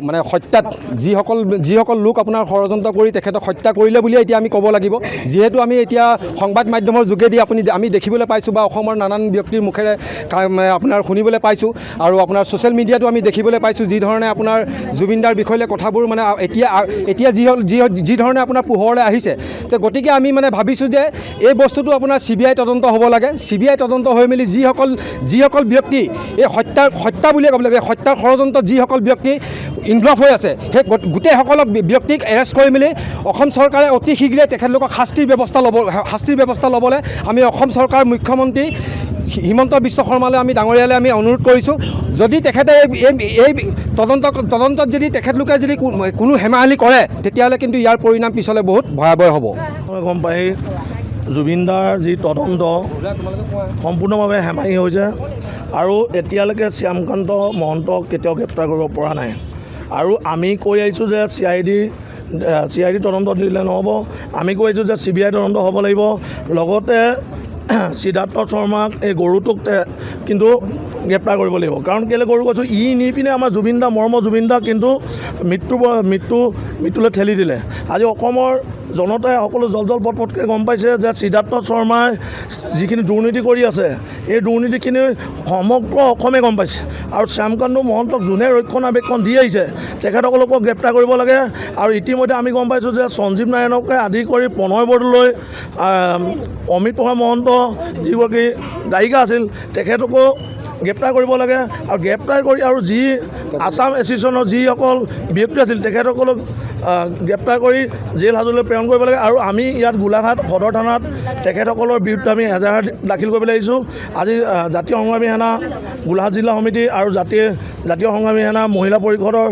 মানে হত্যাত যিসকল লোক আপোনাৰ ষড়যন্ত্ৰ কৰি তেখেতক হত্যা কৰিলে বুলি এতিয়া আমি ক'ব লাগিব যিহেতু আমি এতিয়া সংবাদ মাধ্যমৰ যোগেদি আমি দেখিবলৈ পাইছোঁ বা অসমৰ নানান ব্যক্তিৰ মুখেৰে আপোনাৰ শুনিবলৈ পাইছোঁ আৰু আপোনাৰ ছ'চিয়েল মিডিয়াতো আমি দেখিবলৈ পাইছোঁ যি ধৰণে আপোনাৰ জুবিনদাৰ বিষয়লৈ কথাবোৰ মানে এতিয়া যি ধৰণে আপোনাৰ পোহৰলৈ আহিছে তো গতিকে আমি মানে ভাবিছোঁ যে এই বস্তুটো আপোনাৰ CBI তদন্ত হ'ব লাগে CBI তদন্ত হৈ মেলি যিসকল ব্যক্তি এই হত্যা বুলিয়ে ক'ব লাগিব হত্যাৰ ষড়যন্ত্ৰত যিসকল ব্যক্তি ইনভলভ হৈ আছে সেই গোটেইসকল ব্যক্তিক এৰেষ্ট কৰি মেলি অসম চৰকাৰে অতি শীঘ্ৰে তেখেতলোকক শাস্তিৰ ব্যৱস্থা ল'বলৈ আমি অসম চৰকাৰ মুখ্যমন্ত্ৰী হিমন্ত বিশ্ব শৰ্মালৈ আমি ডাঙৰীয়ালৈ আমি অনুৰোধ কৰিছোঁ যদি তেখেতে এই তদন্তত যদি তেখেতলোকে যদি কোনো হেমাহালি কৰে তেতিয়াহ'লে কিন্তু ইয়াৰ পৰিণাম পিছলৈ বহুত ভয়াৱহ হ'ব। গম পাই জুবিনদাৰ যি তদন্ত সম্পূৰ্ণভাৱে হেমাহি হৈছে আৰু এতিয়ালৈকে শ্যামকান্ত মহন্তক কেতিয়াও গ্ৰেপ্তাৰ কৰিব পৰা নাই আৰু আমি কৈ আহিছোঁ যে CID তদন্ত দিলে নহ'ব আমি কৈ আহিছোঁ যে CBI তদন্ত হ'ব লাগিব লগতে সিদ্ধাৰ্থ শৰ্মাক এই গৰুটোক কিন্তু গ্ৰেপ্তাৰ কৰিব লাগিব কাৰণ কেলৈ গৰু কৈছোঁ নি পিনে আমাৰ জুবিনদা জুবিনদা কিন্তু মৃত্যুলৈ ঠেলি দিলে আজি অসমৰ জনতাই সকলো জল পটপটকৈ গম পাইছে যে সিদ্ধাৰ্থ শৰ্মাই যিখিনি দুৰ্নীতি কৰি আছে এই দুৰ্নীতিখিনি সমগ্ৰ অসমে গম পাইছে আৰু শ্যামকান্ত মহন্তক যোনে ৰক্ষণাবেক্ষণ দি আহিছে তেখেতসকলকো গ্ৰেপ্তাৰ কৰিব লাগে আৰু ইতিমধ্যে আমি গম পাইছোঁ যে সঞ্জীৱ নাৰায়ণকে আদি কৰি প্ৰণয় বৰদলৈ অমিত মহন্ত যিগৰাকী গায়িকা আছিল তেখেতকো গ্ৰেপ্তাৰ কৰিব লাগে আৰু গ্ৰেপ্তাৰ কৰি আৰু যি আছাম এছ'চিয়েশ্যনৰ যিসকল ব্যক্তি আছিল তেখেতসকলক গ্ৰেপ্তাৰ কৰি জেল হাজতলৈ প্ৰেৰণ কৰিব লাগে আৰু আমি ইয়াত গোলাঘাট সদৰ থানাত তেখেতসকলৰ বিৰুদ্ধে আমি এজাহাৰ দাখিল কৰিবলৈ আহিছোঁ আজি জাতীয় সংগ্ৰামী সেনা গোলাঘাট জিলা সমিতি আৰু জাতীয় সংগ্ৰামী সেনা মহিলা পৰিষদৰ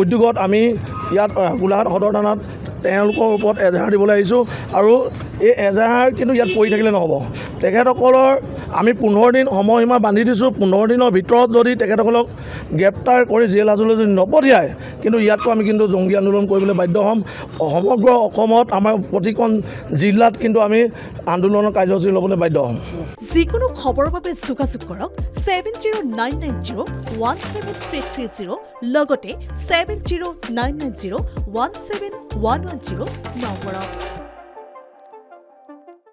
উদ্যোগত আমি ইয়াত গোলাঘাট সদৰ থানাত তেওঁলোকৰ ওপৰত এজাহাৰ দিবলৈ আহিছোঁ আৰু এই এজাহাৰ কিন্তু ইয়াত পৰি থাকিলে নহ'ব তেখেতসকলৰ আমি 15 দিন সময়সীমা বান্ধি দিছোঁ 15 দিনৰ ভিতৰত যদি তেখেতসকলক গ্ৰেপ্তাৰ কৰি জেল হাজতলৈ যদি নপঠিয়ায় কিন্তু ইয়াতকৈ আমি কিন্তু জংগী আন্দোলন কৰিবলৈ বাধ্য হ'ম সমগ্ৰ অসমত আমাৰ প্ৰতিখন জিলাত কিন্তু আমি আন্দোলনৰ কাৰ্যসূচী ল'বলৈ বাধ্য হ'ম যিকোনো খবৰৰ বাবে যোগাযোগ কৰক 7099017330 লগতে 7099017110 নম্বৰত।